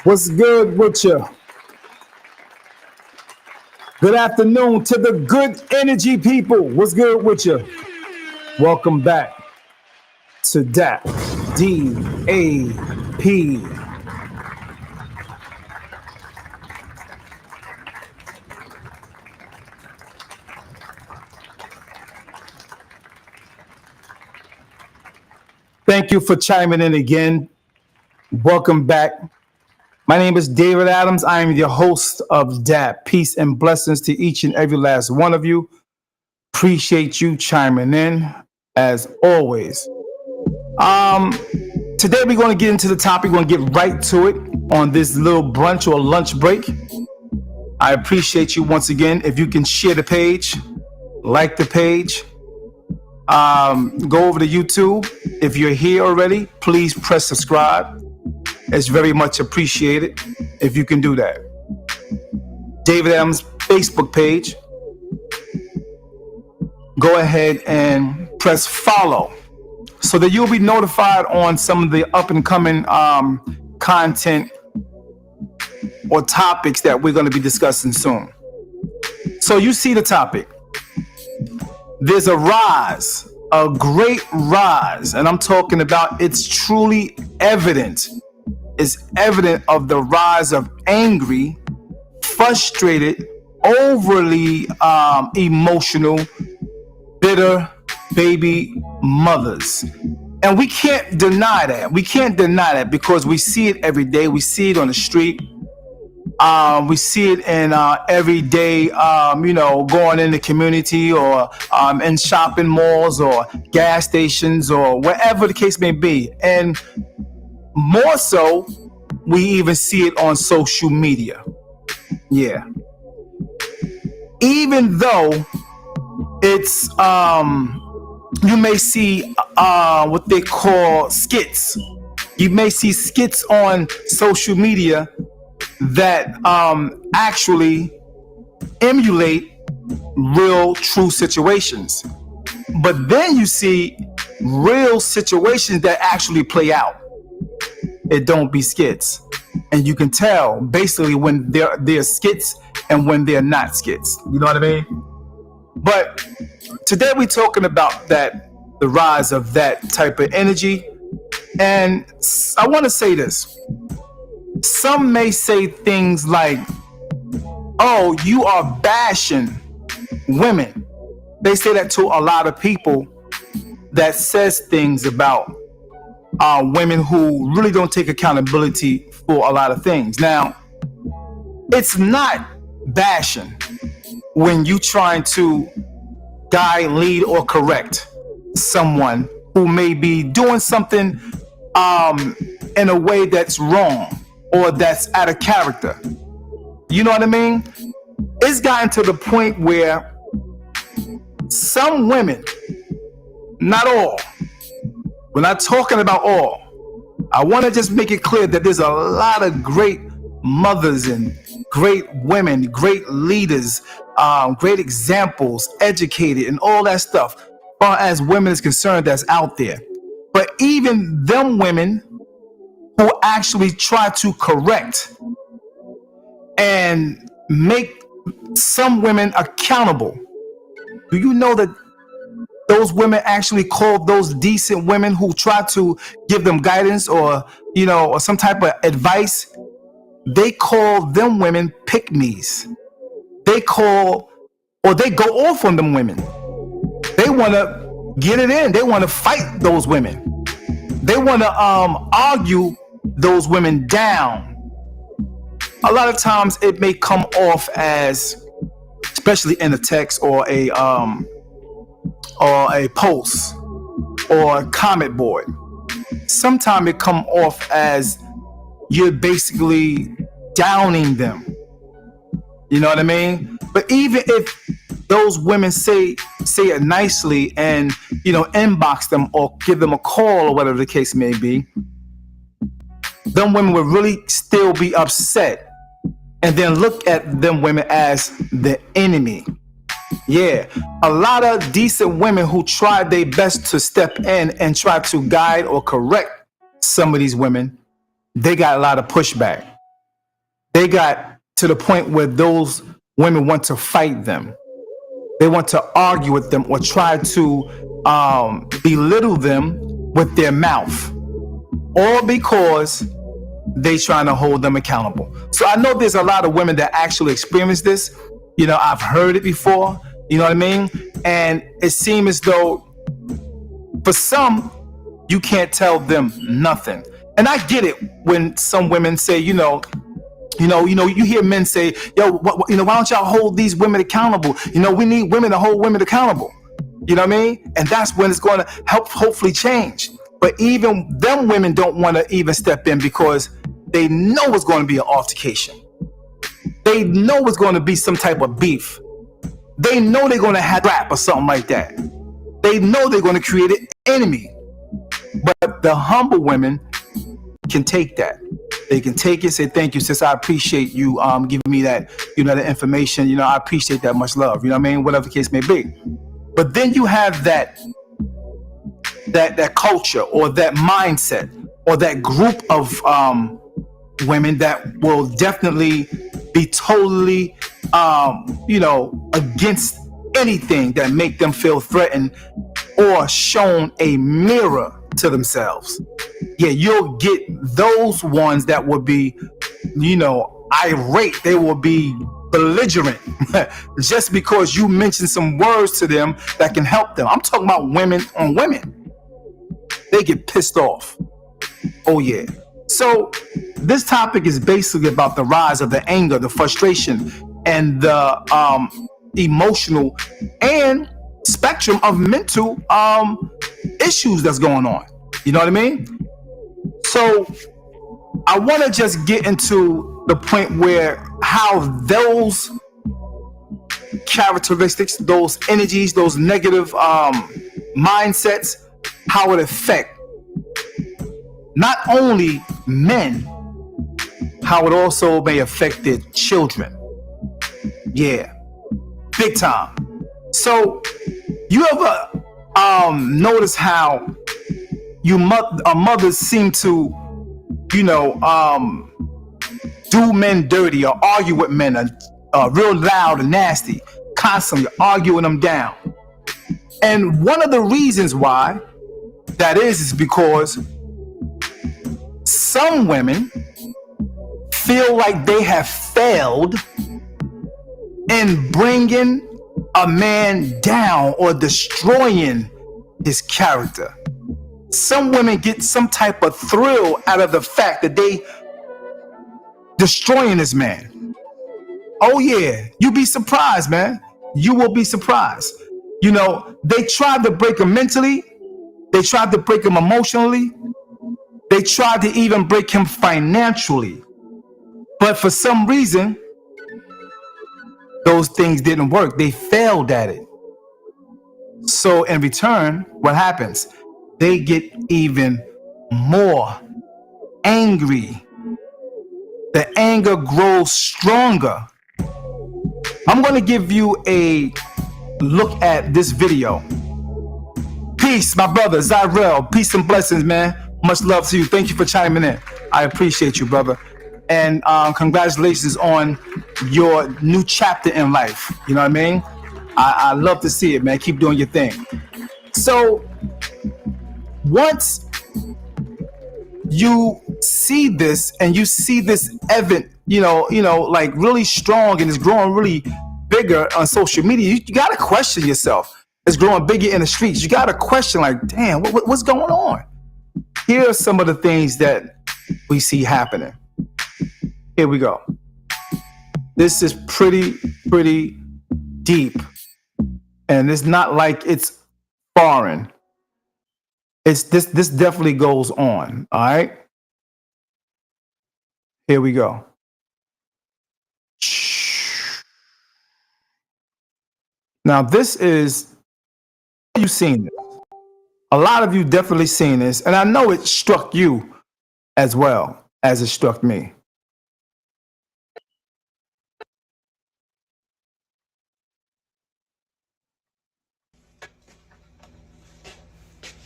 What's good with you? Good afternoon to the good energy people. What's good with you? Welcome back to D.A.P. Thank you for chiming in again. Welcome back. My name is David Adams. I am your host of D.A.P. Peace and blessings to each and every last one of you. Appreciate you chiming in as always. Today we're going to get into the topic. We're going to get right to it on this little brunch or lunch break. I appreciate you once again. If you can share the page, like the page, go over to YouTube. If you're here already, please press subscribe. It's very much appreciated if you can do that. David Adams Facebook page. Go ahead and press follow so that you'll be notified on some of the up and coming content or topics that we're going to be discussing soon. So you see the topic. There's a rise, a great rise, and I'm talking about it's truly evident. It's evident of the rise of angry, frustrated, overly emotional, bitter baby mothers. And we can't deny that. We can't deny that because we see it every day. We see it on the street. We see it in everyday, going in the community or in shopping malls or gas stations or wherever the case may be. And more so, we even see it on social media. Yeah. Even though it's, you may see what they call skits. You may see skits on social media that actually emulate real, true situations. But then you see real situations that actually play out. It don't be skits. And you can tell basically when they're skits and when they're not skits. You know what I mean? But today we're talking about the rise of that type of energy. And I want to say this. Some may say things like, oh, you are bashing women. They say that to a lot of people that says things about women who really don't take accountability for a lot of things. Now, it's not bashing when you trying to guide, lead, or correct someone who may be doing something in a way that's wrong or that's out of character. You know what I mean? It's gotten to the point where some women, not all, we're not talking about all. I want to just make it clear that there's a lot of great mothers and great women, great leaders, great examples, educated, and all that stuff, as far as women is concerned, that's out there. But even them women who actually try to correct and make some women accountable, do you know that those women actually call those decent women who try to give them guidance or some type of advice, they call them women pick-me's. They go off on them women. They want to get it in. They want to fight those women. They want to argue those women down. A lot of times it may come off as, especially in a text or a post or a comment board, sometimes it come off as you're basically downing them. You know what I mean? But even if those women say it nicely and inbox them or give them a call or whatever the case may be, them women will really still be upset and then look at them women as the enemy. Yeah, a lot of decent women who try their best to step in and try to guide or correct some of these women, they got a lot of pushback. They got to the point where those women want to fight them. They want to argue with them or try to belittle them with their mouth, all because they trying to hold them accountable. So I know there's a lot of women that actually experience this. You know, I've heard it before. You know what I mean? And it seems as though for some, you can't tell them nothing. And I get it when some women say, you hear men say, yo, why don't y'all hold these women accountable? We need women to hold women accountable. You know what I mean? And that's when it's going to help hopefully change. But even them women don't want to even step in because they know it's going to be an altercation. They know it's going to be some type of beef. They know they're going to have rap or something like that. They know they're going to create an enemy. But the humble women can take that. They can take it, say, thank you, sis. I appreciate you giving me that, the information. I appreciate that, much love. You know what I mean? Whatever the case may be. But then you have that culture or that mindset or that group of women that will definitely be totally, against anything that make them feel threatened or shown a mirror to themselves. Yeah, you'll get those ones that will be, irate. They will be belligerent just because you mentioned some words to them that can help them. I'm talking about women on women. They get pissed off. Oh yeah. So this topic is basically about the rise of the anger, the frustration, and the emotional and spectrum of mental issues that's going on. You know what I mean? So I want to just get into the point where how those characteristics, those energies, those negative mindsets, how it affect not only men, how it also may affect their children. Yeah, big time. So you ever notice how mothers seem to, do men dirty or argue with men, real loud and nasty, constantly arguing them down. And one of the reasons why that is because some women feel like they have failed in bringing a man down or destroying his character. Some women get some type of thrill out of the fact that they destroying this man. Oh yeah, you'll be surprised, man. You will be surprised. They tried to break him mentally. They tried to break him emotionally. They tried to even break him financially. But for some reason, those things didn't work. They failed at it. So in return, what happens? They get even more angry. The anger grows stronger. I'm going to give you a look at this video. Peace, my brother, Zyrell. Peace and blessings, man. Much love to you. Thank you for chiming in. I appreciate you, brother. And congratulations on your new chapter in life. You know what I mean? I love to see it, man. Keep doing your thing. So once you see this and you see this event, like really strong and it's growing really bigger on social media, you got to question yourself. It's growing bigger in the streets. You got to question like, damn, what's going on? Here are some of the things that we see happening. Here we go. This is pretty deep. And it's not like it's foreign. This definitely goes on. All right. Here we go. Now this is, you've seen this. A lot of you definitely seen this, and I know it struck you as well as it struck me.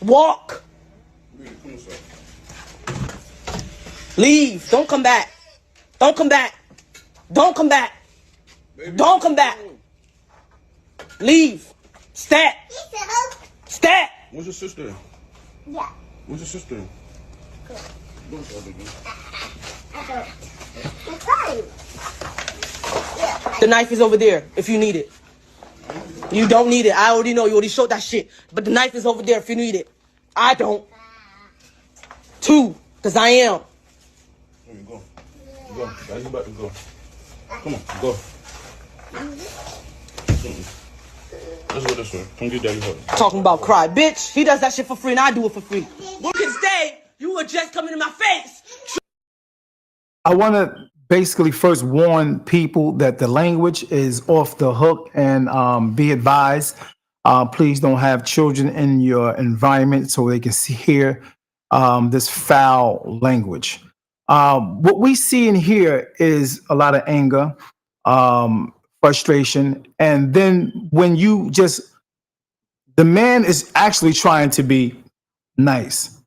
Walk. Leave. Don't come back. Don't come back. Don't come back. Don't come back. Leave. Stat. Stat. Where's your sister? Yeah. Where's your sister? Don't start again. The knife is over there if you need it. You don't need it. I already know. You already showed that shit. But the knife is over there if you need it. I don't. 2, because I am. Here you go. Go. Daddy's about to go. Come on, go. Let's go this way. Come get daddy hug. Talking about cry. Bitch, he does that shit for free and I do it for free. You can stay. You were just coming in my face. I want to basically first warn people that the language is off the hook, and be advised, please don't have children in your environment so they can hear this foul language. What we see in here is a lot of anger, frustration, and then when you just, the man is actually trying to be nice.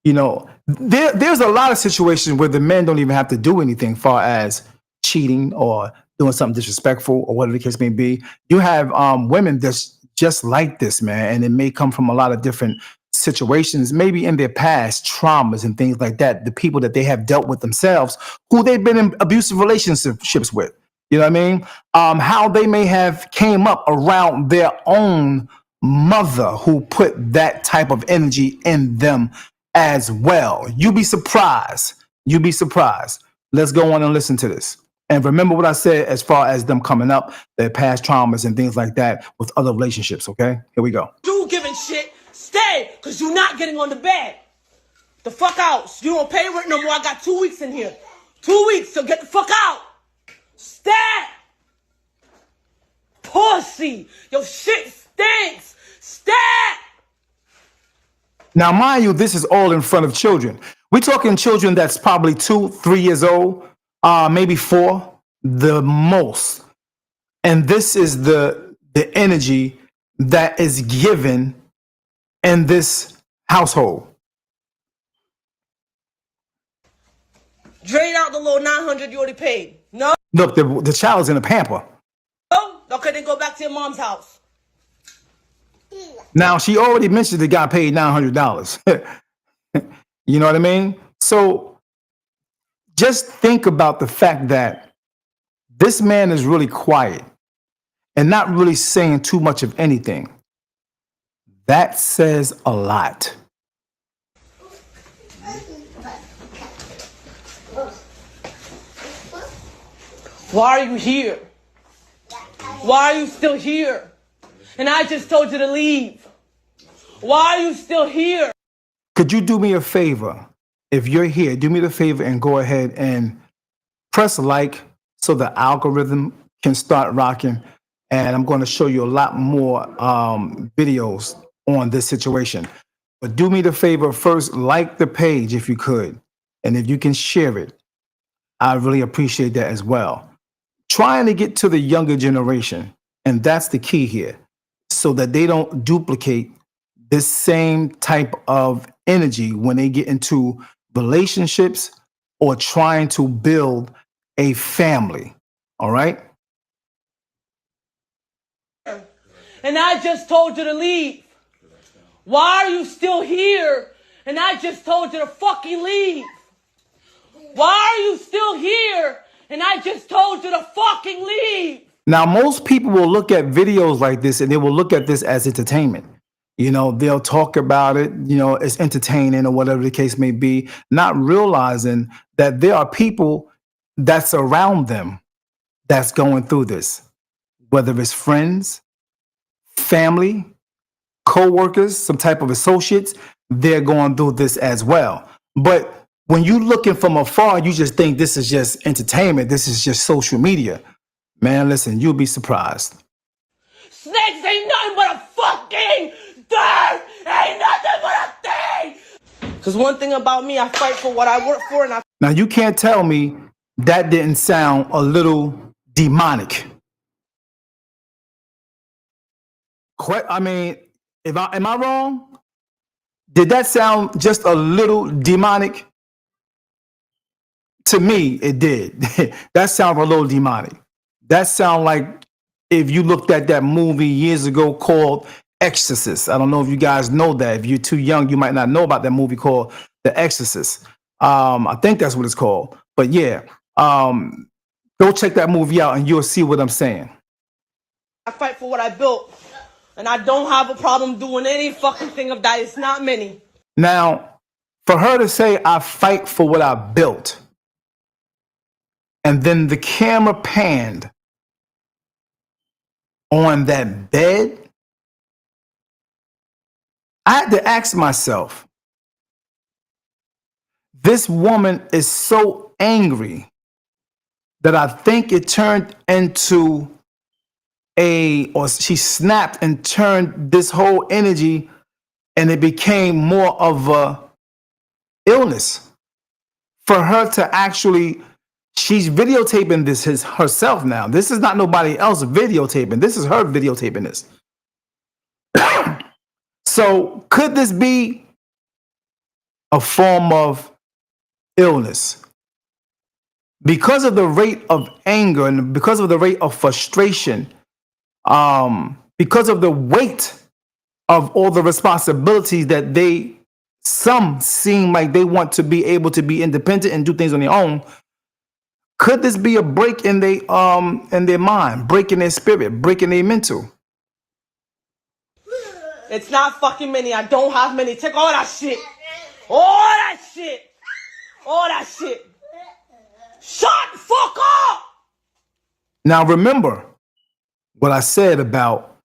You know, there's a lot of situations where the men don't even have to do anything, far as cheating or doing something disrespectful or whatever the case may be. You have women that's just like this, man, and it may come from a lot of different situations, maybe in their past traumas and things like that. The people that they have dealt with themselves, who they've been in abusive relationships with. You know what I mean? How they may have came up around their own mother who put that type of energy in them as well. You'd be surprised. You'd be surprised. Let's go on and listen to this. And remember what I said as far as them coming up, their past traumas and things like that with other relationships, okay? Here we go. You giving shit, stay, because you're not getting on the bed. The fuck out. You don't pay rent no more. I got 2 weeks in here. 2 weeks, so get the fuck out. Stay. Pussy. Your shit stinks. Stay. Now, mind you, this is all in front of children. We're talking children that's probably 2, 3 years old, maybe 4, the most. And this is the energy that is given in this household. Drain out the little 900 you already paid. No? Look, the child's in a pamper. No? Okay, then go back to your mom's house. Now, she already mentioned the guy paid $900. You know what I mean? So just think about the fact that this man is really quiet and not really saying too much of anything. That says a lot. Why are you here? Why are you still here? And I just told you to leave. Why are you still here? Could you do me a favor? If you're here, do me the favor and go ahead and press like so the algorithm can start rocking. And I'm going to show you a lot more videos on this situation. But do me the favor first, like the page if you could. And if you can share it, I really appreciate that as well. Trying to get to the younger generation. And that's the key here, so that they don't duplicate this same type of energy when they get into relationships or trying to build a family. All right? And I just told you to leave. Why are you still here? And I just told you to fucking leave. Why are you still here? And I just told you to fucking leave. Now, most people will look at videos like this and they will look at this as entertainment. You know, they'll talk about it, you know, it's entertaining or whatever the case may be, not realizing that there are people that's around them that's going through this, whether it's friends, family, co-workers, some type of associates, they're going through this as well. But when you're looking from afar, you just think this is just entertainment, this is just social media. Man, listen, you'll be surprised. Snakes ain't nothing but a fucking dirt! Ain't nothing but a thing! Because one thing about me, I fight for what I work for, and I... Now, you can't tell me that didn't sound a little demonic. I mean, am I wrong? Did that sound just a little demonic To me, it did. That sounded a little demonic. That sounded like if you looked at that movie years ago called Exorcist. I don't know if you guys know that. If you're too young, you might not know about that movie called The Exorcist. I think that's what it's called. But yeah, go check that movie out and you'll see what I'm saying. I fight for what I built. And I don't have a problem doing any fucking thing of that. It's not many. Now, for her to say, I fight for what I built, and then the camera panned on that bed, I had to ask myself, this woman is so angry that I think it turned into or she snapped and turned this whole energy and it became more of a illness for her to actually, she's videotaping this herself now. This is not nobody else videotaping. This is her videotaping this. So could this be a form of illness? Because of the rate of anger and because of the rate of frustration, because of the weight of all the responsibilities that some seem like they want to be able to be independent and do things on their own. Could this be a break in their mind, breaking their spirit, breaking their mental? It's not fucking many. I don't have many. Take all that shit. All that shit. All that shit. Shut the fuck up! Now remember what I said about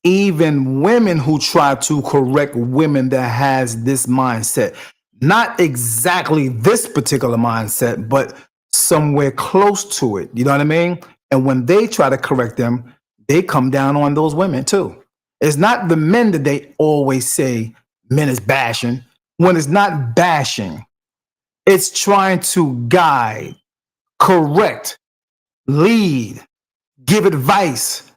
even women who try to correct women that has this mindset. Not exactly this particular mindset, but somewhere close to it. You know what I mean? And when they try to correct them, they come down on those women too. It's not the men that they always say men is bashing. When it's not bashing, it's trying to guide, correct, lead, give advice.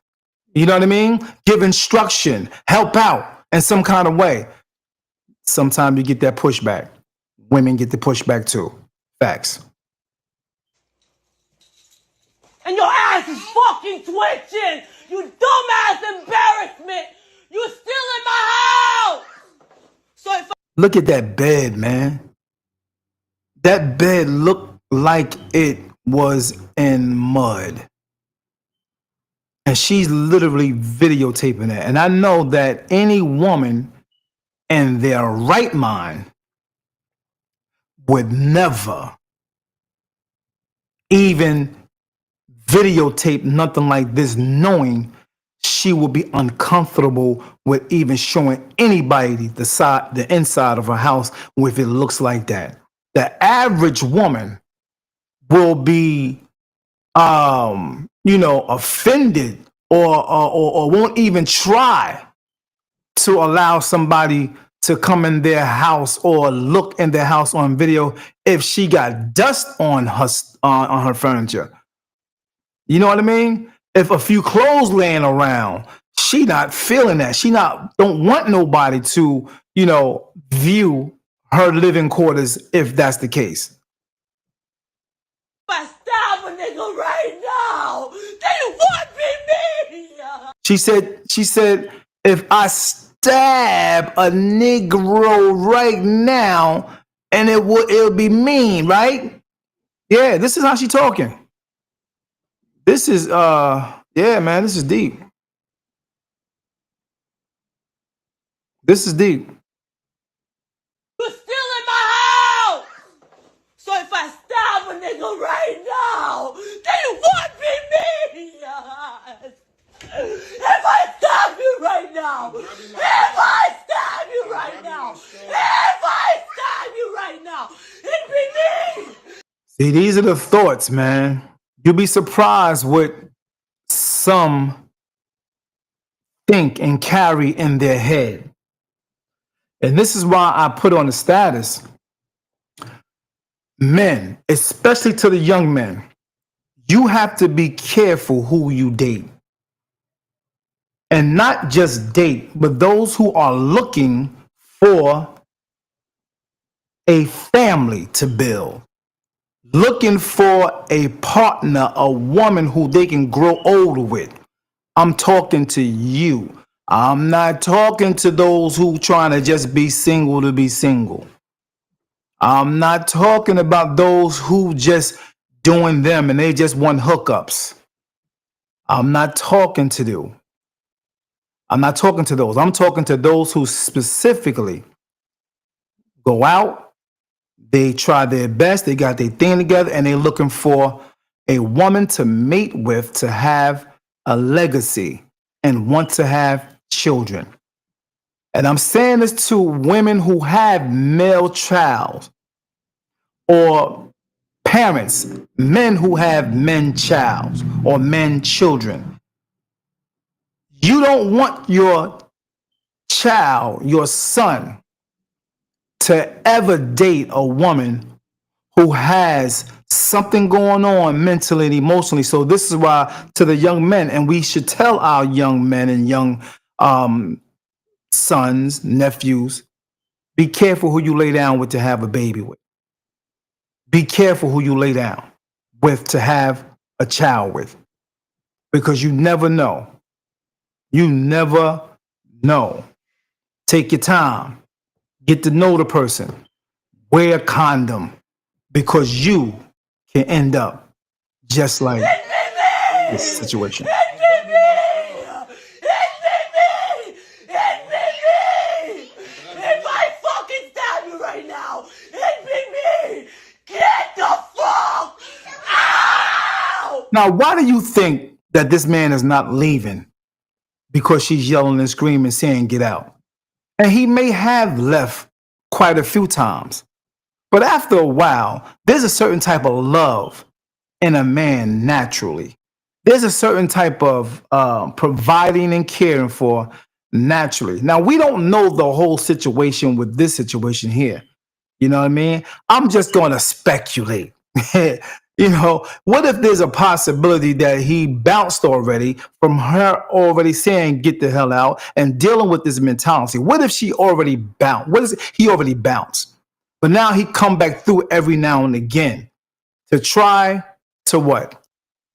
You know what I mean? Give instruction, help out in some kind of way. Sometimes you get that pushback. Women get the pushback too. Facts. And your ass is fucking twitching! You dumbass embarrassment! You still in my house! So if Look at that bed, man. That bed looked like it was in mud. And she's literally videotaping it. And I know that any woman in their right mind would never even videotape nothing like this, knowing she will be uncomfortable with even showing anybody the inside of her house if it looks like that. The average woman will be offended or won't even try to allow somebody to come in their house or look in their house on video if she got dust on her furniture. You know what I mean? If a few clothes laying around, she not feeling that. She don't want nobody to, view her living quarters if that's the case. I stab a nigga right now, then you want me? She said, if I stab a Negro right now, and it'll be mean, right? Yeah, this is how she talking. This is yeah, man, this is deep. This is deep. You're still in my house! So if I stab a nigga right now, then you want me? If I stab you right now, if I stab you right now, if I stab you right now, it'd be me! See, these are the thoughts, man. You'll be surprised what some think and carry in their head. And this is why I put on the status, men, especially to the young men, you have to be careful who you date. And not just date, but those who are looking for a family to build. looking for a partner, a woman who they can grow old with. I'm talking to you. I'm not talking to those who trying to just be single to be single. I'm not talking about those who just doing them and they just want hookups. I'm not talking to you. I'm not talking to those. I'm talking to those who specifically go out, they try their best, they got their thing together, and they're looking for a woman to mate with to have a legacy and want to have children. And I'm saying this to women who have male child or parents, men who have men child or men children. You don't want your child, your son, to ever date a woman who has something going on mentally and emotionally. So this is why to the young men, and we should tell our young men and young sons, nephews, be careful who you lay down with to have a baby with. Be careful who you lay down with to have a child with, because you never know. You never know. Take your time. Get to know the person. Wear a condom, because you can end up just like this situation. If I fucking stab you right now, it'd be me! Get the fuck out! Now, why do you think that this man is not leaving? Because she's yelling and screaming, saying, get out. And he may have left quite a few times. But after a while, there's a certain type of love in a man naturally. There's a certain type of providing and caring for naturally. Now, we don't know the whole situation with this situation here. You know what I mean? I'm just going to speculate. You know, what if there's a possibility that he bounced already from her already saying, get the hell out, and dealing with this mentality? What if she already bounced? What is it? He already bounced. But now he come back through every now and again to try to what?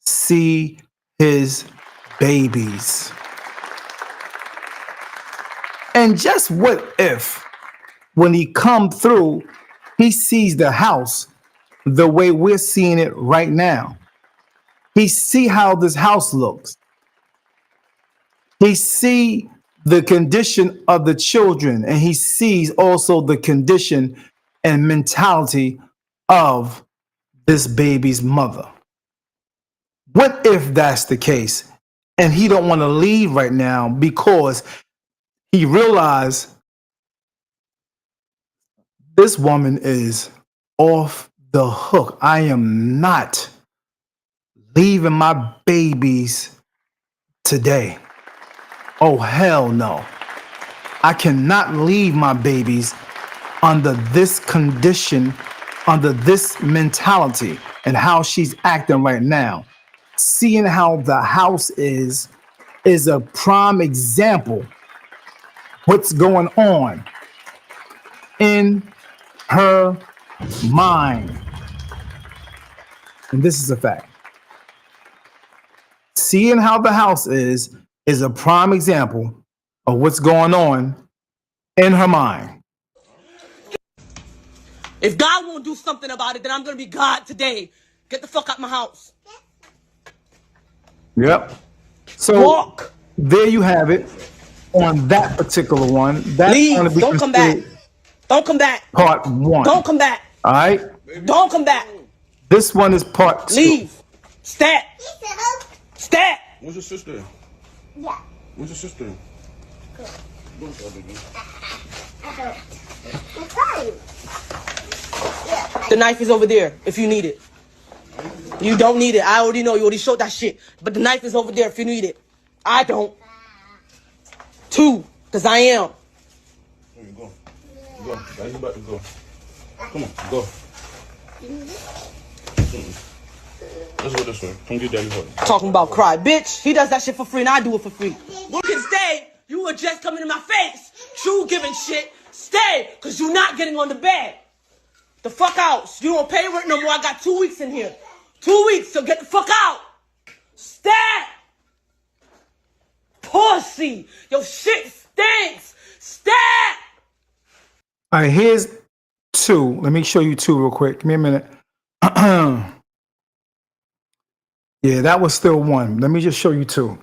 See his babies. And just what if when he come through, he sees the house the way we're seeing it right now. He see how this house looks. He see the condition of the children, and he sees also the condition and mentality of this baby's mother. What if that's the case and he don't want to leave right now because he realized this woman is off the hook. I am not leaving my babies today. Oh, hell no. I cannot leave my babies under this condition, under this mentality, and how she's acting right now. Seeing how the house is a prime example what's going on in her mind. And this is a fact. Seeing how the house is a prime example of what's going on in her mind. If God won't do something about it, then I'm gonna be God today. Get the fuck out my house. Yep. So walk. There you have it on that particular one. That's Leave. Be don't come back. Don't come back. Part 1. Don't come back. All right. Don't come back. This one is part 2. Leave. Stat. Stat. Where's your sister? Yeah. Where's your sister? I'm fine. The knife is over there if you need it. You don't need it. I already know. You already showed that shit. But the knife is over there if you need it. I don't. 2, because I am. Here you go. Go. Daddy's about to go. Come on, go. Let's go this way. Come get Daddy hug. Talking about cry. Bitch, he does that shit for free and I do it for free. You can stay. You were just coming in my face. True giving shit. Stay, because you're not getting on the bed. The fuck out. You don't pay rent no more. I got 2 weeks in here. 2 weeks, so get the fuck out. Stat. Pussy. Your shit stinks. Stat. All right, here's two. Let me show you two real quick. Give me a minute. Yeah, that was still one. Let me just show you two.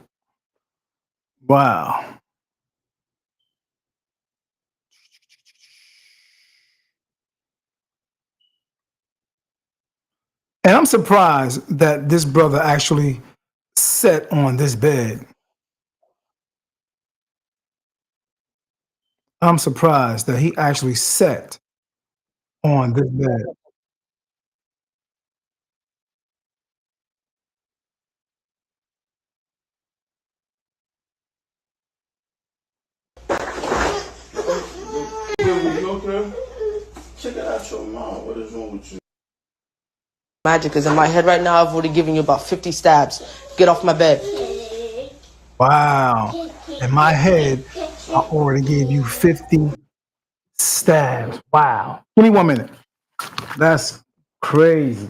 Wow. And I'm surprised that this brother actually sat on this bed. I'm surprised that he actually sat on this bed. You okay? Check it out your mom. What is wrong with you? Magic is in my head right now. I've already given you about 50 stabs. Get off my bed. Wow. In my head, I already gave you 50 stabs. Wow. Give me 1 minute. That's crazy.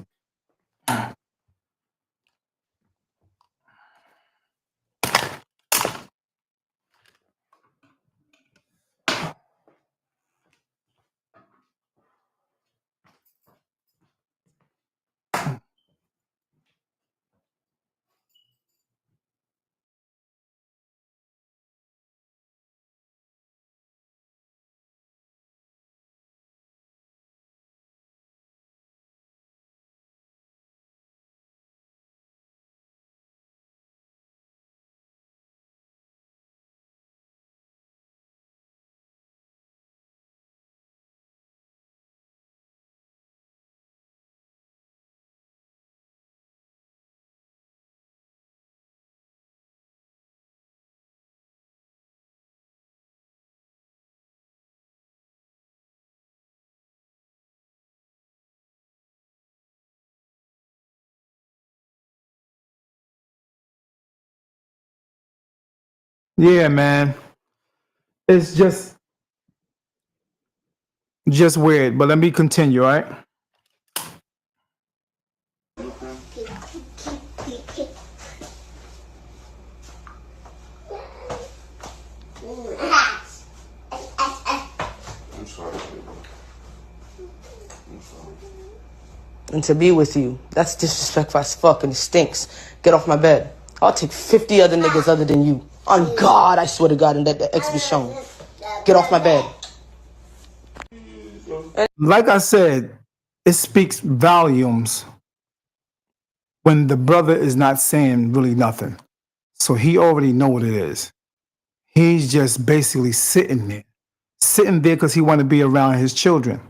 Yeah, man. It's just weird. But let me continue, all right? I'm sorry, baby. I'm sorry. And to be with you, that's disrespectful as fuck and it stinks. Get off my bed. I'll take 50 other niggas other than you. On God, I swear to God, and that the X be shown. Get off my bed. Like I said, it speaks volumes when the brother is not saying really nothing. So he already know what it is. He's just basically sitting there because he want to be around his children.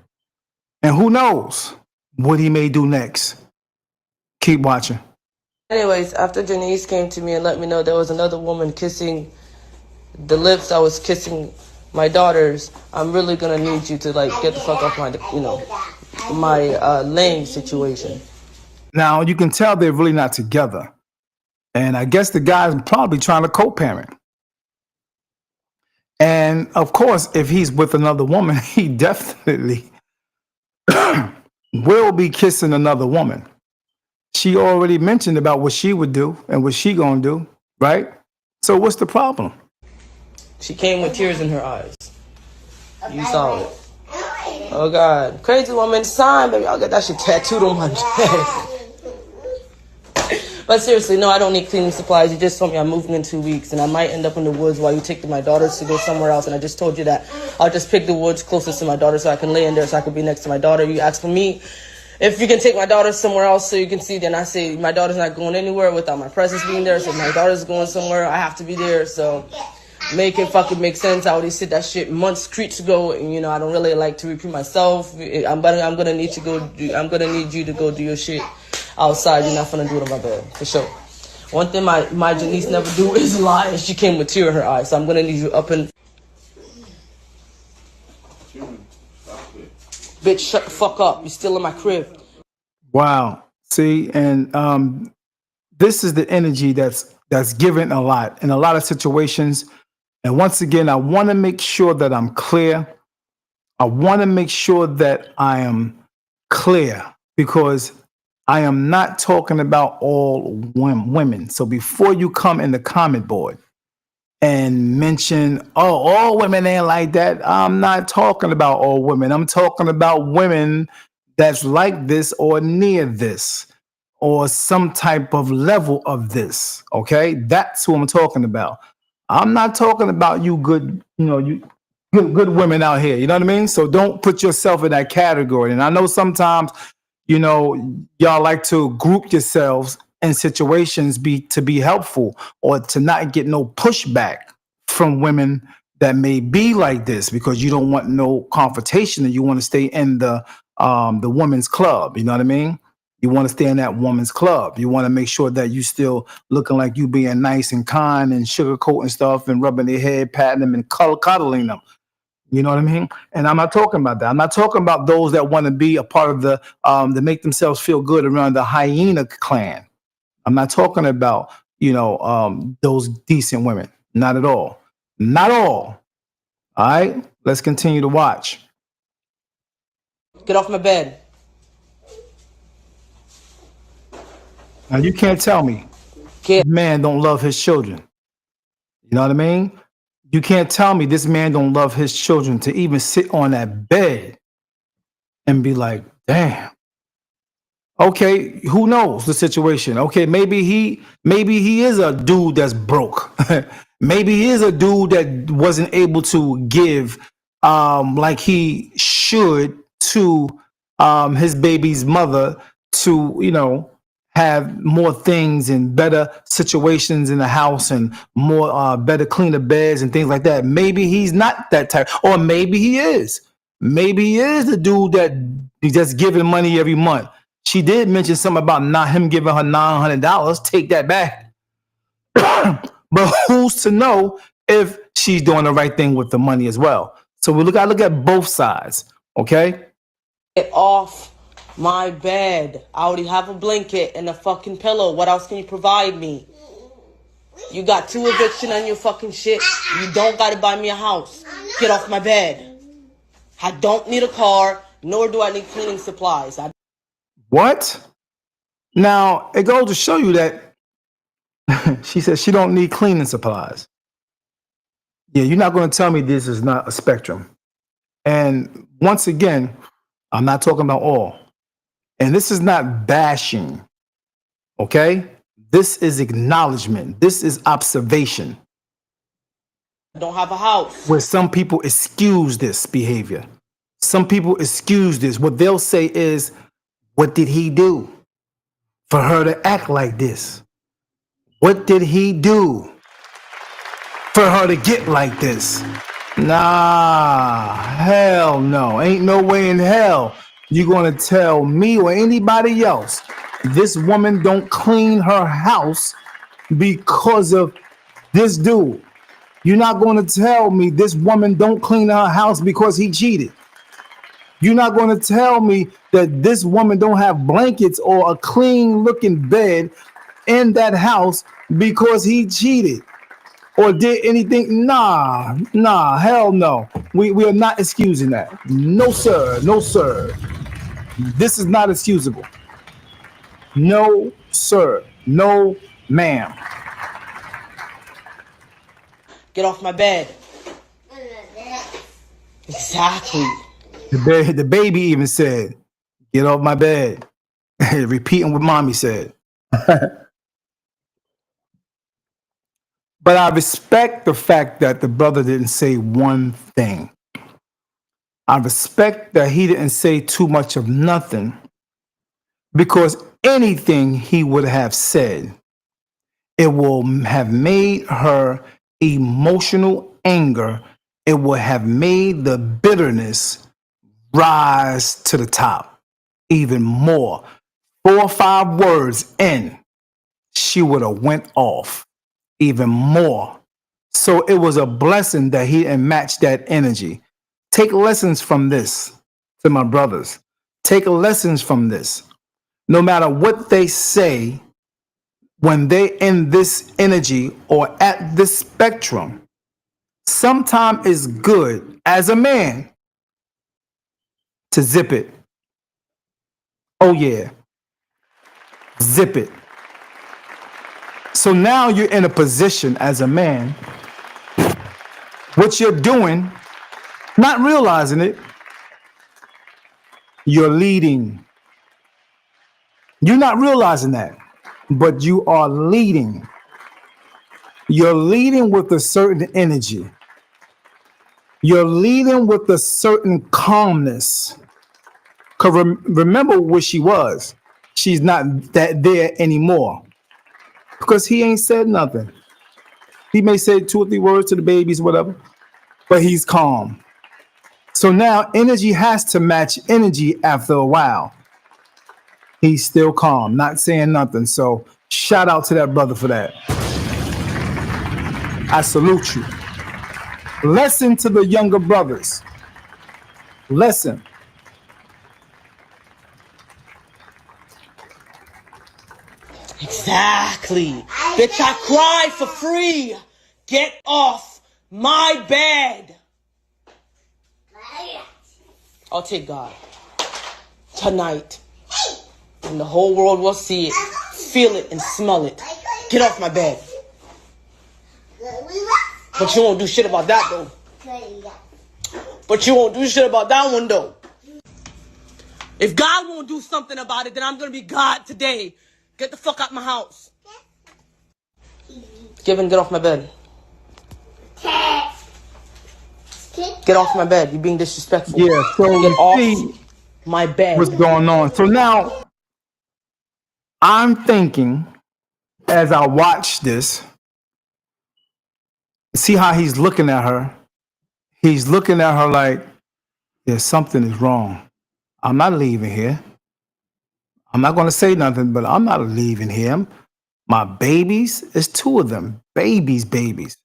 And who knows what he may do next. Keep watching. Anyways, after Janice came to me and let me know there was another woman kissing the lips I was kissing my daughters, I'm really gonna need you to like get the fuck off my, my laying situation. Now you can tell they're really not together. And I guess the guy's probably trying to co-parent. And of course, if he's with another woman, he definitely will be kissing another woman. She already mentioned about what she would do and what she gonna do, right? So what's the problem? She came with tears in her eyes. You saw it. Oh God, crazy woman sign, baby. I'll get that shit tattooed on my neck. But seriously, no, I don't need cleaning supplies. You just told me I'm moving in 2 weeks and I might end up in the woods while you take my daughters to go somewhere else. And I just told you that I'll just pick the woods closest to my daughter so I can lay in there so I can be next to my daughter. You asked for me if you can take my daughters somewhere else so you can see. Then I say my daughter's not going anywhere without my presence being there. So if my daughter's going somewhere, I have to be there. So make it fucking make sense. I already said that shit months, creeps ago, and I don't really like to repeat myself. I'm gonna need you to go do your shit outside. You're not gonna do it on my bed for sure. One thing my Janice never do is lie, and she came with tear in her eyes. So I'm gonna need you up and bitch, shut the fuck up. You're still in my crib. Wow. See, and this is the energy that's given a lot in a lot of situations. And once again, I want to make sure that I'm clear. I want to make sure that I am clear because I am not talking about all women. So before you come in the comment board and mention, oh, all women ain't like that, I'm not talking about all women. I'm talking about women that's like this or near this or some type of level of this. Okay, that's who I'm talking about. I'm not talking about you good, you good women out here. You know what I mean? So don't put yourself in that category. And I know sometimes, y'all like to group yourselves in situations to be helpful or to not get no pushback from women that may be like this because you don't want no confrontation and you want to stay in the women's club. You know what I mean? You want to stay in that woman's club. You want to make sure that you still looking like you being nice and kind and sugarcoating stuff and rubbing their head, patting them and cuddling them. You know what I mean? And I'm not talking about that. I'm not talking about those that want to be a part of that make themselves feel good around the hyena clan. I'm not talking about, those decent women. Not at all. Not all. All right. Let's continue to watch. Get off my bed. Now you can't tell me Get. man don't love his children. You know what I mean? You can't tell me this man don't love his children to even sit on that bed and be like, damn. Okay, who knows the situation? Okay, maybe he is a dude that's broke. Maybe he is a dude that wasn't able to give like he should to his baby's mother to, have more things and better situations in the house and more better cleaner beds and things like that. Maybe he's not that type, or maybe he is. Maybe he is the dude that just giving money every month. She did mention something about not him giving her $900. Take that back. But who's to know if she's doing the right thing with the money as well? So we gotta look at both sides. Okay. Get off my bed. I already have a blanket and a fucking pillow. What else can you provide me? You got 2 eviction on your fucking shit. You don't gotta buy me a house. Get off my bed. I don't need a car, nor do I need cleaning supplies. What? Now it goes to show you that she says she don't need cleaning supplies. Yeah, you're not going to tell me this is not a spectrum. And once again, I'm not talking about all. And this is not bashing. Okay? This is acknowledgement. This is observation. I don't have a house. Where some people excuse this behavior. Some people excuse this. What they'll say is, what did he do for her to act like this? What did he do for her to get like this? Nah, hell no. Ain't no way in hell you gonna tell me or anybody else this woman don't clean her house because of this dude. You're not gonna tell me this woman don't clean her house because he cheated. You're not gonna tell me that this woman don't have blankets or a clean looking bed in that house because he cheated or did anything. Nah, hell no. We are not excusing that. No, sir. No, sir. This is not excusable. No, sir. No, ma'am. Get off my bed. Exactly. The baby even said, get off my bed. Repeating what mommy said. But I respect the fact that the brother didn't say one thing. I respect that he didn't say too much of nothing because anything he would have said, it will have made her emotional anger. It will have made the bitterness rise to the top even more. 4 or 5 words in, she would have went off even more. So it was a blessing that he didn't match that energy. Take lessons from this to my brothers. Take lessons from this. No matter what they say, when they in this energy or at this spectrum, sometimes it's good as a man to zip it. Oh yeah, zip it. So now you're in a position as a man, what you're doing, not realizing it, you're leading. You're not realizing that, but you are leading. You're leading with a certain energy. You're leading with a certain calmness. Because remember where she was. She's not that there anymore. Because he ain't said nothing. He may say 2 or 3 words to the babies, whatever, but he's calm. So now energy has to match energy after a while. He's still calm, not saying nothing. So shout out to that brother for that. I salute you. Lesson to the younger brothers. Lesson. Exactly. Bitch, I cried for free. Get off my bed. I'll take God. Tonight. And the whole world will see it, feel it, and smell it. Get off my bed. But you won't do shit about that, though. But you won't do shit about that one, though. If God won't do something about it, then I'm gonna be God today. Get the fuck out my house. Kevin, get off my bed. Get off my bed. You're being disrespectful. Yeah, so get you off see my bed. what's going on. So now I'm thinking as I watch this, see how he's looking at her. He's looking at her like, yeah, something is wrong. I'm not leaving here. I'm not going to say nothing, but I'm not leaving here. My babies, it's 2 of them. Babies.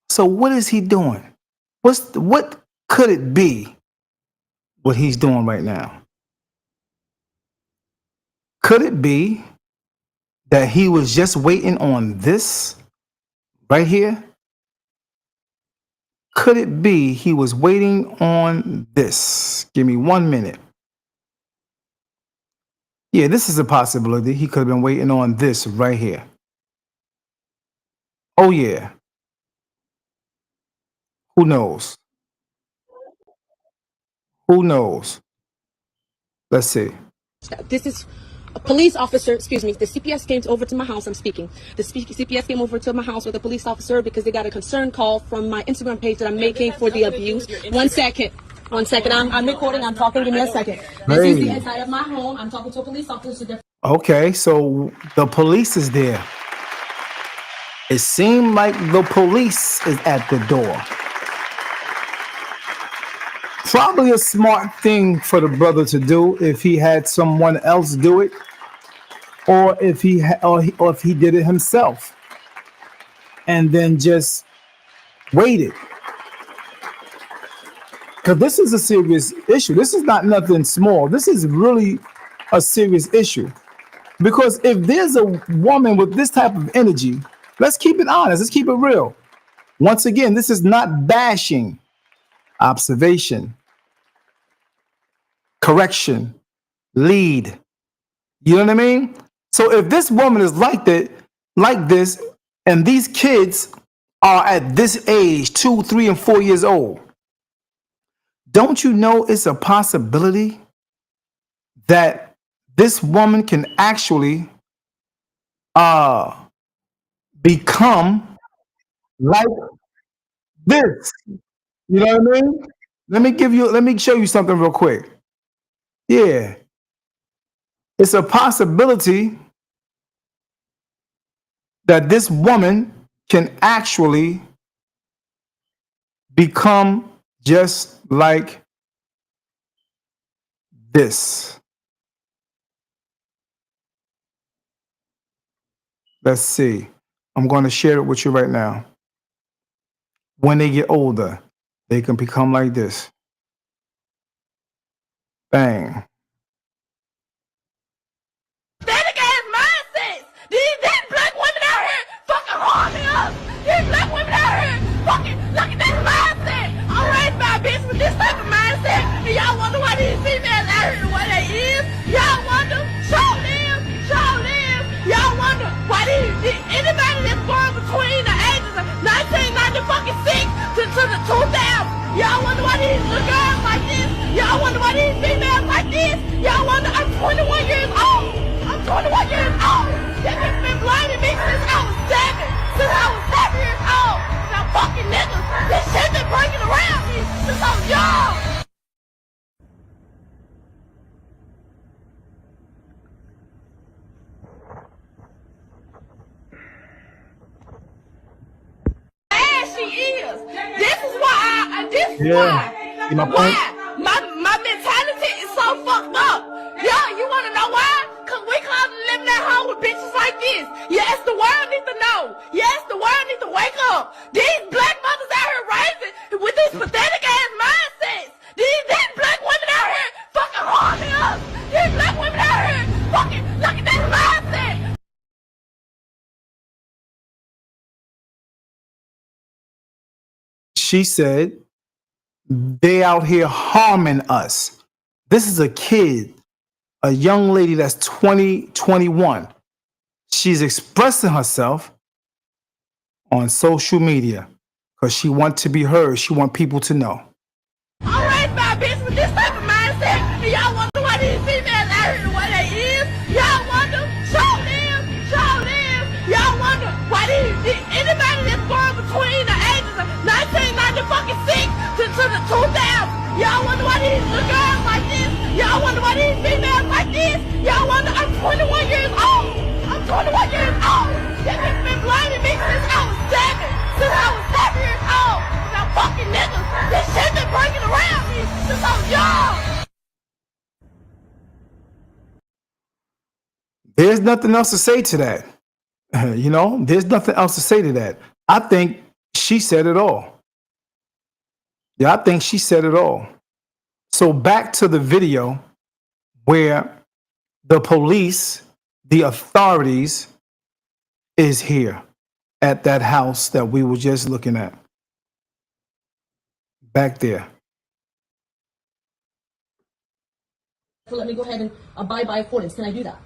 So what is he doing? What could it be what he's doing right now? Could it be that he was just waiting on this right here? Could it be he was waiting on this? Give me 1 minute. Yeah, this is a possibility. He could have been waiting on this right here. Oh, yeah. Who knows? Who knows? Let's see. This is a police officer, excuse me, the CPS came over to my house, I'm speaking. The CPS came over to my house with a police officer because they got a concern call from my Instagram page that I'm making for the abuse. 1 second. 1 second. I'm recording. I'm talking. Give me a second. This is the inside of my home. I'm talking to a police officer. Okay, so the police is there. It seemed like the police is at the door. Probably a smart thing for the brother to do if he had someone else do it, or if he did it himself, and then just waited. Because this is a serious issue. This is not nothing small. This is really a serious issue. Because if there's a woman with this type of energy, let's keep it honest. Let's keep it real. Once again, this is not bashing. Observation, correction, lead. You know what I mean? So if this woman is like this, and these kids are at this age, 2, 3, and 4 years old, don't you know it's a possibility that this woman can actually become like this? You know what I mean? Let me show you something real quick. Yeah. It's a possibility that this woman can actually become just like this. Let's see. I'm going to share it with you right now. When they get older, they can become like this. Bang. Static ass mindsets. These black women out here fucking harming us. These black women out here fucking look at this mindset. I'm raised by a bitch with this type of mindset. And y'all wonder why these females out here the way they is? Y'all wonder so young. As she is. This is why See my point? my mentality is so fucked up. Yeah, you wanna know why? Cause we come to live in that home with bitches like this. Yes, the world needs to know. Yes, the world needs to wake up. These black mothers out here raising with these pathetic ass mindsets. These black women out here fucking harming us. These black women out here fucking look at this mindset. She said they out here harming us. This is a kid, a young lady that's 20, 21. She's expressing herself on social media because she wants to be heard. She wants people to know. I'm raised by a bitch with this type of mindset, and y'all wonder why these females out here the way they is. Y'all wonder, show them. Y'all wonder why anybody that's born between the ages of 1996 to the 2000s, y'all wonder why these little girls like this. Y'all wonder why these females like this. Y'all wonder, I'm 21 years old. They have been blaming me since I was 7 years old. Now fucking niggas, this shit been breaking around me since I was young. There's nothing else to say to that. There's nothing else to say to that. I think she said it all. Yeah, I think she said it all. So back to the video where the police, the authorities is here at that house that we were just looking at. Back there. So let me go ahead and abide by accordance. Can I do that?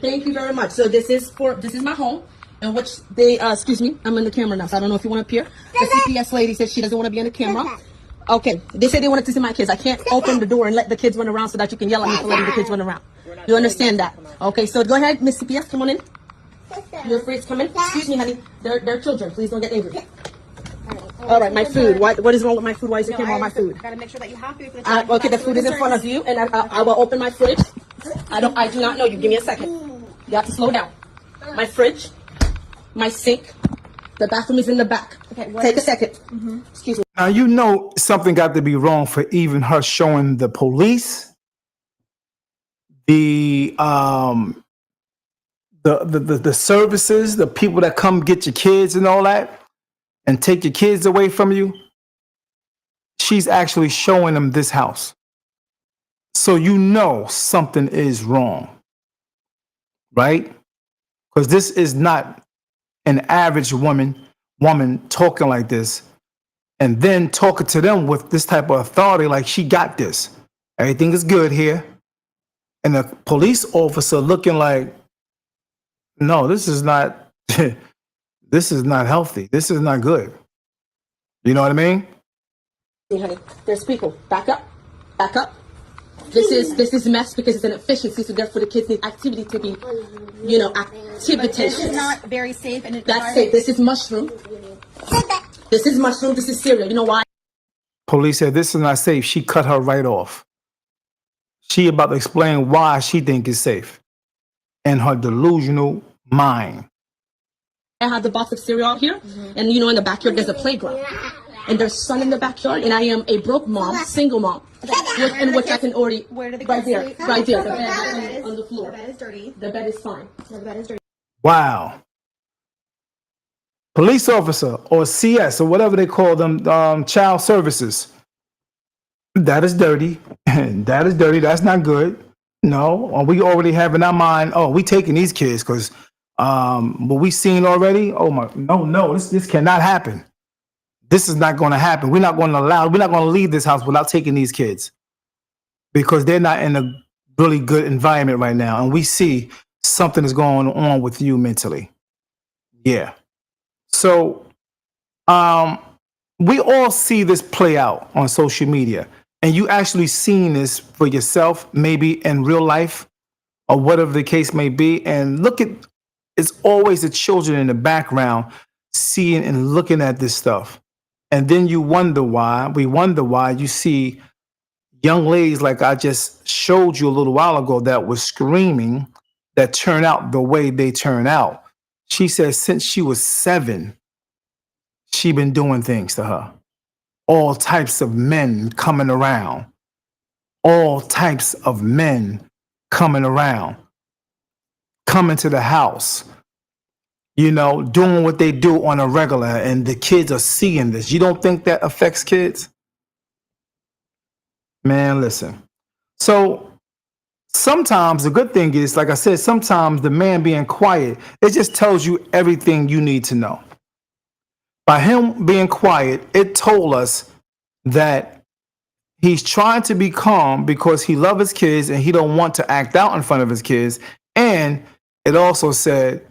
Thank you very much. So this is my home, in which they excuse me, I'm in the camera now, so I don't know if you want to appear. The CPS lady said she doesn't want to be on the camera. Okay, they said they wanted to see my kids. I can't open the door and let the kids run around so that you can yell at me for letting the kids run around. You understand that? Okay, so go ahead, Miss CPS, come on in. You're free to come in. Excuse me, honey. They're children. Please don't get angry. All right, my food. What is wrong with my food? Why is the camera on my food? I gotta make sure that you have food for the Okay, the food is in front of you, and I will open my fridge. I do not know you. Give me a second. You have to slow down. My fridge, my sink, the bathroom is in the back. Okay, take a second. Mm-hmm. Excuse me. Now something got to be wrong for even her showing the police the services, the people that come get your kids and all that, and take your kids away from you. She's actually showing them this house. So something is wrong, right? Because this is not an average woman talking like this and then talking to them with this type of authority like she got this. Everything is good here. And the police officer looking like, no, this is not this is not healthy. This is not good. You know what I mean? Hey, honey, there's people. Back up. This is mess because it's an efficiency, so therefore the kids need activity to be, activitatious. This is not very safe. And that's safe. This is mushroom. This is cereal. You know why? Police said this is not safe. She cut her right off. She about to explain why she think it's safe in her delusional mind. I have the box of cereal out here, and in the backyard there's a playground. And there's sun in the backyard, and I am a broke mom, single mom, in which I can already. Where do the kids sleep? Right there. The bed is on the floor. The bed is dirty. The bed is fine. The bed is dirty. Wow. Police officer or CS or whatever they call them, child services. That is dirty. That is dirty. That's not good. No, we already have in our mind, we taking these kids because what we seen already. Oh my, no, this cannot happen. This is not going to happen. We're not going to leave this house without taking these kids because they're not in a really good environment right now. And we see something is going on with you mentally. Yeah. So we all see this play out on social media, and you actually seen this for yourself, maybe in real life or whatever the case may be. And it's always the children in the background seeing and looking at this stuff. And then you wonder why. We wonder why you see young ladies like I just showed you a little while ago that was screaming that turn out the way they turn out. She says since she was 7, she been doing things to her. All types of men coming around. All types of men coming around, coming to the house, doing what they do on a regular, and the kids are seeing this. You don't think that affects kids? Man, listen. So sometimes the good thing is, like I said, sometimes the man being quiet, it just tells you everything you need to know. By him being quiet, it told us that he's trying to be calm because he loves his kids and he don't want to act out in front of his kids. And it also said,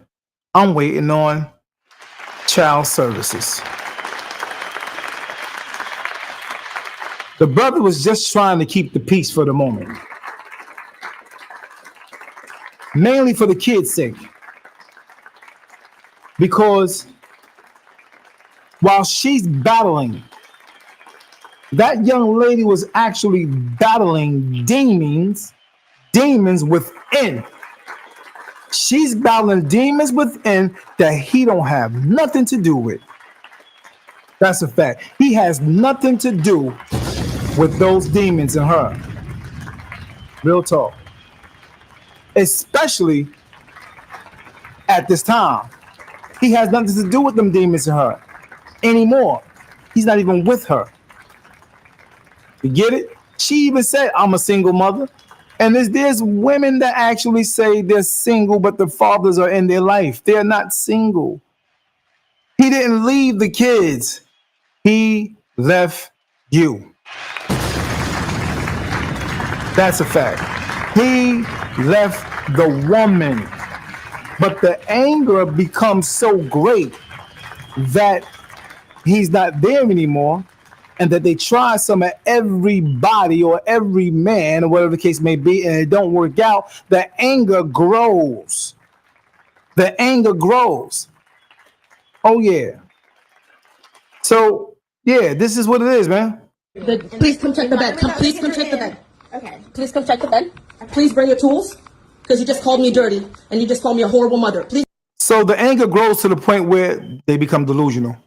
I'm waiting on child services. The brother was just trying to keep the peace for the moment, mainly for the kids' sake. Because while she's battling, that young lady was actually battling demons within. She's battling demons within that he don't have nothing to do with. That's a fact. He has nothing to do with those demons in her. Real talk. Especially at this time. He has nothing to do with them demons in her anymore. He's not even with her. You get it? She even said, I'm a single mother. And there's women that actually say they're single, but the fathers are in their life. They're not single. He didn't leave the kids. He left you. That's a fact. He left the woman. But the anger becomes so great that he's not there anymore, and that they try some of everybody or every man or whatever the case may be, and it don't work out. The anger grows. The anger grows. Oh yeah. So yeah, this is what it is, man. Please come check the bed. Please come check the bed. Okay. Please come check the bed. Please bring your tools, because you just called me dirty and you just called me a horrible mother. Please. So the anger grows to the point where they become delusional.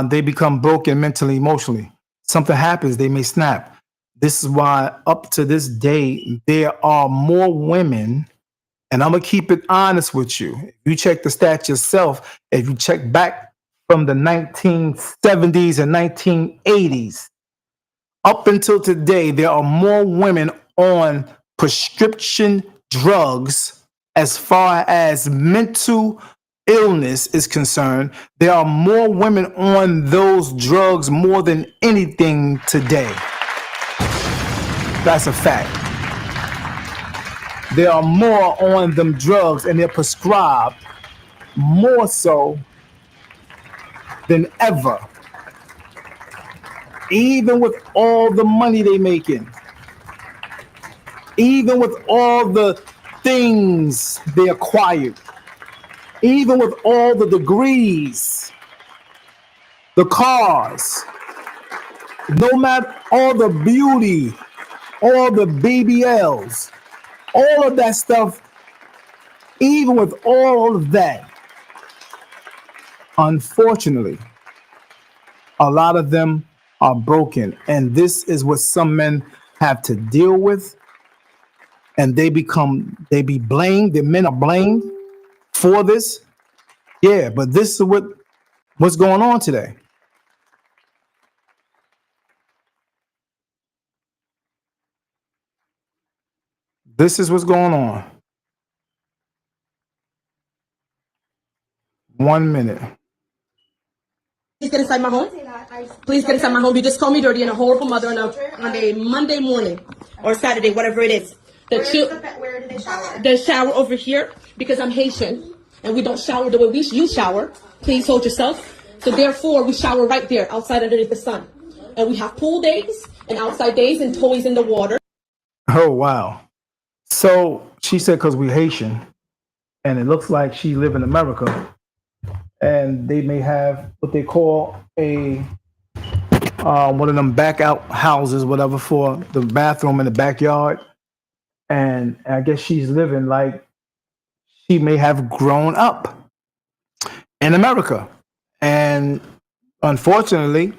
They become broken mentally, emotionally. Something happens, they may snap. This is why up to this day, there are more women, and I'm going to keep it honest with you. If you check the stats yourself, if you check back from the 1970s and 1980s, up until today, there are more women on prescription drugs as far as mental illness is concerned. There are more women on those drugs more than anything today. That's a fact. There are more on them drugs, and they're prescribed more so than ever. Even with all the money they making, even with all the things they acquired, even with all the degrees, the cars, no matter all the beauty, all the BBLs, all of that stuff, even with all of that, unfortunately, a lot of them are broken. And this is what some men have to deal with. And they be blamed, the men are blamed for this. Yeah, but this is what's going on today. This is what's going on. 1 minute. Please get inside my home. Please get inside my home. You just called me dirty and a horrible mother on a Monday morning or Saturday, whatever it is. Where do they shower? They shower over here because I'm Haitian and we don't shower the way you shower. Please hold yourself. So therefore, we shower right there outside underneath the sun. And we have pool days and outside days and toys in the water. Oh, wow. So she said because we're Haitian and it looks like she live in America, and they may have what they call a one of them back out houses, whatever, for the bathroom in the backyard. And I guess she's living like she may have grown up in America. And unfortunately,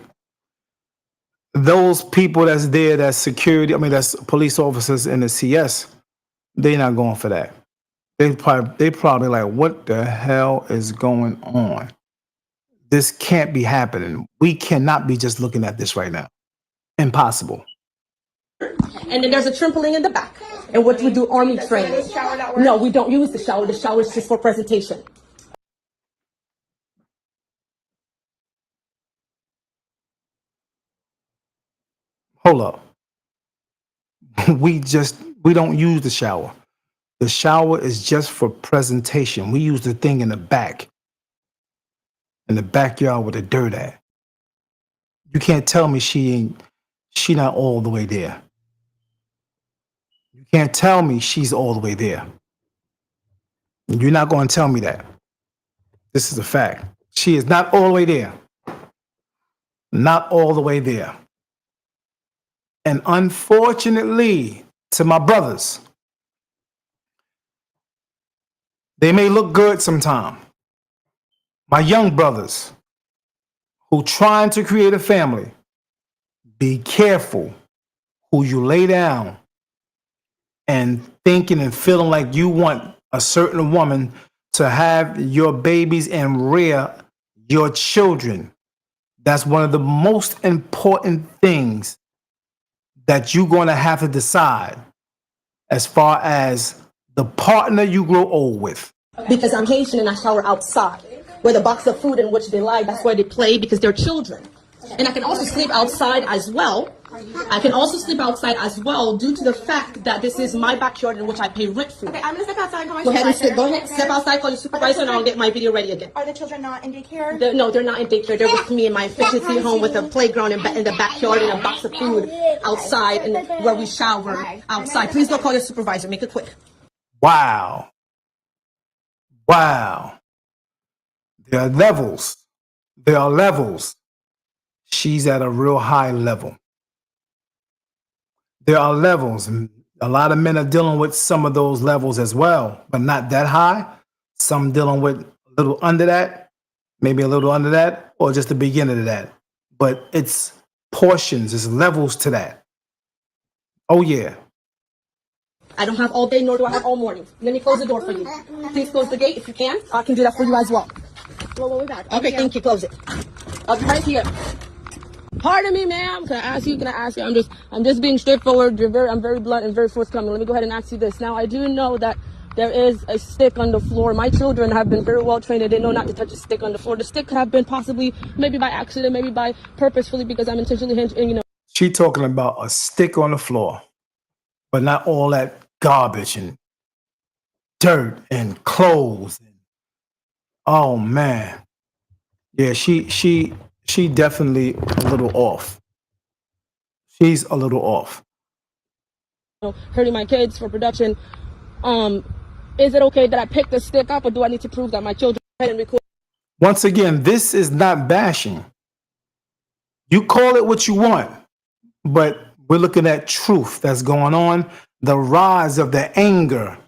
those people that's there, that's security, I mean, that's police officers in the CS, they're not going for that. They probably like, what the hell is going on? This can't be happening. We cannot be just looking at this right now. Impossible. And then there's a trampoline in the back. And what we do, army training. No, we don't use the shower. The shower is just for presentation. Hold up. We don't use the shower. The shower is just for presentation. We use the thing in the back, in the backyard with the dirt at. You can't tell me she not all the way there. You can't tell me she's all the way there. You're not going to tell me that. This is a fact. She is not all the way there. Not all the way there. And unfortunately, to my brothers, they may look good sometime. My young brothers who trying to create a family, be careful who you lay down and thinking and feeling like you want a certain woman to have your babies and rear your children. That's one of the most important things that you're going to have to decide as far as the partner you grow old with. Because I'm Haitian and I shower outside with a box of food in which they like. That's where they play because they're children. And I can also sleep outside as well. I can also sleep outside as well due to the fact that this is my backyard in which I pay rent for. Okay, I'm gonna step outside and call my Go ahead and supervisor. go ahead, step outside, call your supervisor, and I'll get my video ready again. Are the children not in daycare? No, they're not in daycare. They're with me in my efficiency home with a playground in the backyard and a box of food outside and where we shower outside. Please go call your supervisor. Make it quick. Wow. Wow. There are levels. There are levels. She's at a real high level. There are levels. A lot of men are dealing with some of those levels as well, but not that high. Some dealing with a little under that, maybe a little under that, or just the beginning of that. But it's portions, it's levels to that. Oh, yeah. I don't have all day, nor do I have all morning. Let me close the door for you. Please close the gate if you can. I can do that for you as well. Well, we'll be back. Okay, thank you. Close it. I'll be right here. Pardon me, ma'am. Can I ask you? I'm just being straightforward. I'm very blunt and very forthcoming. Let me go ahead and ask you this. Now, I do know that there is a stick on the floor. My children have been very well trained. They know not to touch a stick on the floor. The stick could have been possibly, maybe by accident, maybe by purposefully, because I'm intentionally, She talking about a stick on the floor, but not all that garbage and dirt and clothes. Oh man, yeah, she definitely a little off. She's a little off. Hurting my kids for production. Is it okay that I pick the stick up, or do I need to prove that my children and record? Once again, this is not bashing. You call it what you want, but we're looking at truth that's going on. The rise of the anger,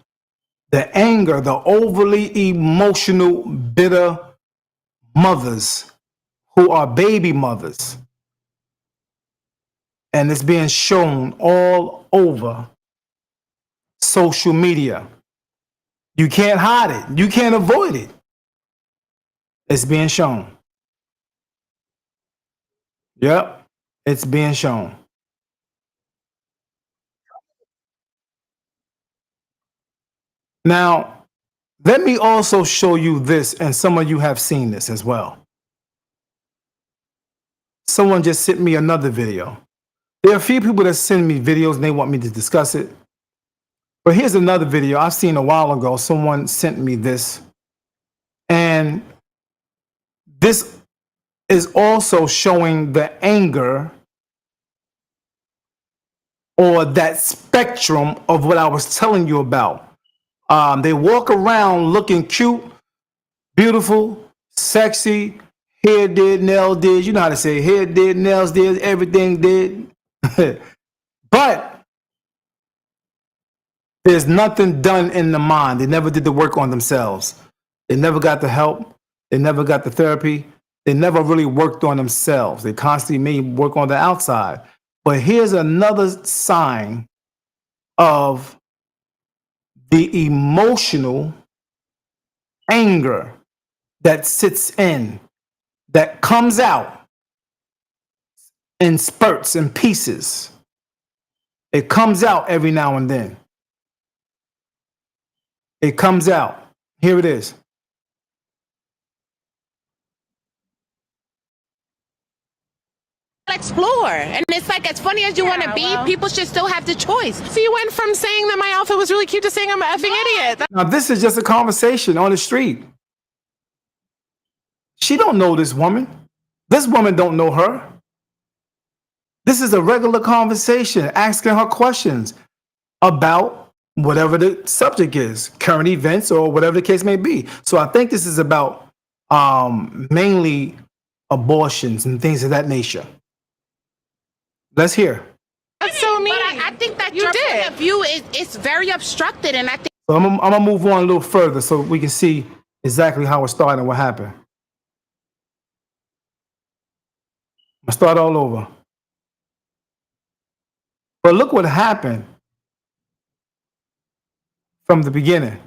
the overly emotional, bitter mothers who are baby mothers. And it's being shown all over social media. You can't hide it. You can't avoid it. It's being shown. Yep, it's being shown. Now, let me also show you this, and some of you have seen this as well. Someone just sent me another video. There are a few people that send me videos and they want me to discuss it. But here's another video I've seen a while ago. Someone sent me this. And this is also showing the anger or that spectrum of what I was telling you about. They walk around looking cute, beautiful, sexy, Hair did, nails did. You know how to say it. Hair did, nails did, everything did. But there's nothing done in the mind. They never did the work on themselves. They never got the help. They never got the therapy. They never really worked on themselves. They constantly made work on the outside. But here's another sign of the emotional anger that sits in, that comes out in spurts and pieces. It comes out every now and then. It comes out. Here it is. Explore. And it's like, as funny as you want to be, people should still have the choice. So you went from saying that my outfit was really cute to saying I'm an effing idiot. Now, this is just a conversation on the street. She don't know this woman. This woman don't know her. This is a regular conversation, asking her questions about whatever the subject is, current events or whatever the case may be. So I think this is about mainly abortions and things of that nature. Let's hear. That's so mean. But I think that your point of view is very obstructed, and I think. So I'm gonna move on a little further so we can see exactly how it started and what happened. I'm gonna start all over. But look what happened from the beginning.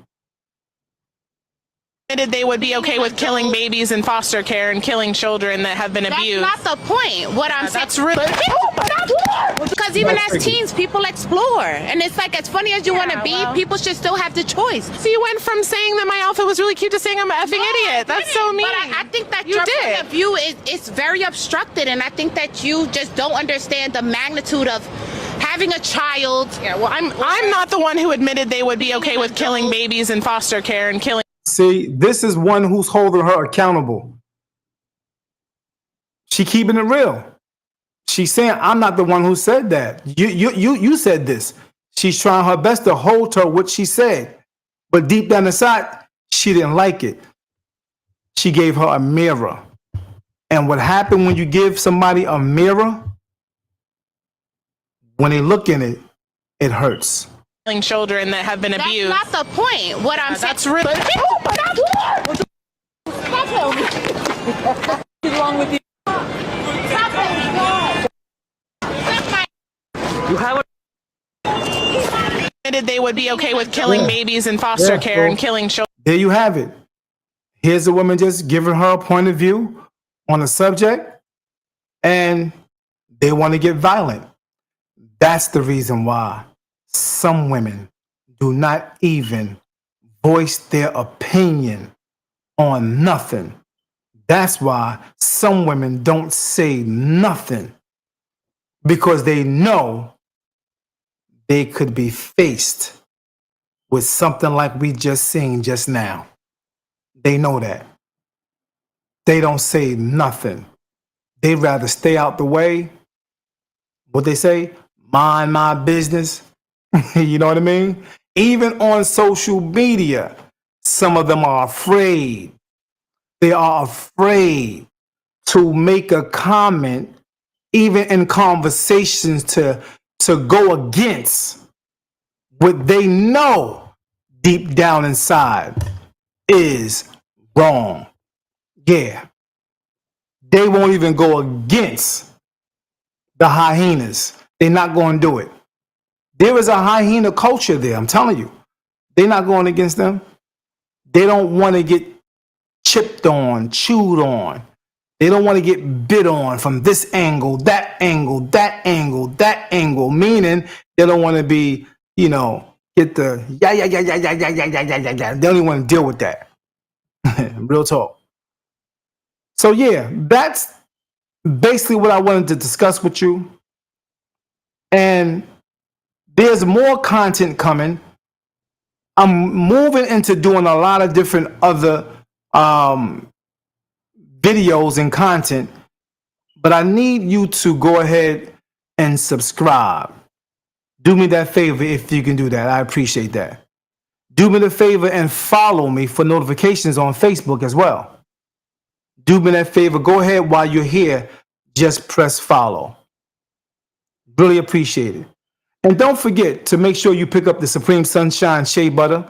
They would be okay with killing babies in foster care and killing children that have been abused. That's not the point. What I'm saying. That's really. Because even as teens, people explore. And it's like, as funny as you want to be, people should still have the choice. So you went from saying that my outfit was really cute to saying I'm an effing idiot. That's so mean. But I think that your point of view is very obstructed. And I think that you just don't understand the magnitude of having a child. Yeah, well, I'm not the one who admitted they would be okay with killing babies in foster care and killing. See, this is one who's holding her accountable. She keeping it real. She's saying, I'm not the one who said that. You said this. She's trying her best to hold her what she said. But deep down inside, she didn't like it. She gave her a mirror. And what happened when you give somebody a mirror, when they look in it, it hurts. Killing children that have been abused. That's not the point. What I'm saying. That's really. What's wrong with you? You have admitted they would be okay with killing babies in foster care and killing children. There you have it. Here's a woman just giving her a point of view on a subject, and they want to get violent. That's the reason why some women do not even voice their opinion on nothing. That's why some women don't say nothing, because they know they could be faced with something like we just seen just now. They know that. They don't say nothing. They'd rather stay out the way. What they say? Mind my business. You know what I mean? Even on social media, some of them are afraid. They are afraid to make a comment, even in conversations, to go against what they know deep down inside is wrong. Yeah. They won't even go against the hyenas. They're not going to do it. There is a hyena culture there, I'm telling you. They're not going against them. They don't want to get chipped on, chewed on. They don't want to get bit on from this angle, that angle, that angle, that angle, meaning they don't want to be, get the yeah. They don't even want to deal with that. Real talk. So yeah, that's basically what I wanted to discuss with you. And there's more content coming. I'm moving into doing a lot of different other videos and content, but I need you to go ahead and subscribe. Do me that favor if you can do that. I appreciate that. Do me the favor and follow me for notifications on Facebook as well. Do me that favor. Go ahead while you're here. Just press follow. Really appreciate it. And don't forget to make sure you pick up the Supreme Sunshine Shea Butter.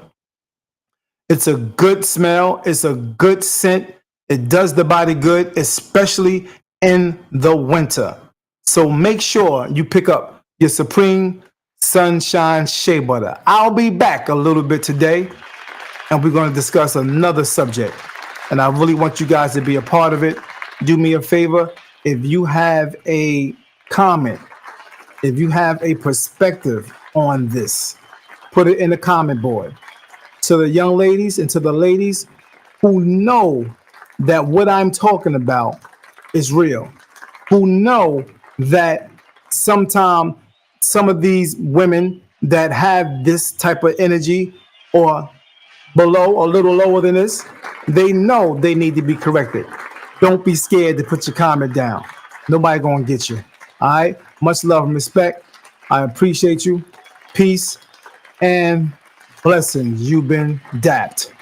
It's a good smell. It's a good scent. It does the body good, especially in the winter. So make sure you pick up your Supreme Sunshine Shea Butter. I'll be back a little bit today, and we're going to discuss another subject. And I really want you guys to be a part of it. Do me a favor. If you have a comment, if you have a perspective on this, put it in the comment board. To the young ladies and to the ladies who know that what I'm talking about is real, who know that sometimes some of these women that have this type of energy or below or a little lower than this, they know they need to be corrected. Don't be scared to put your comment down. Nobody gonna get you. All right. Much love and respect. I appreciate you. Peace and blessings. You've been dapped.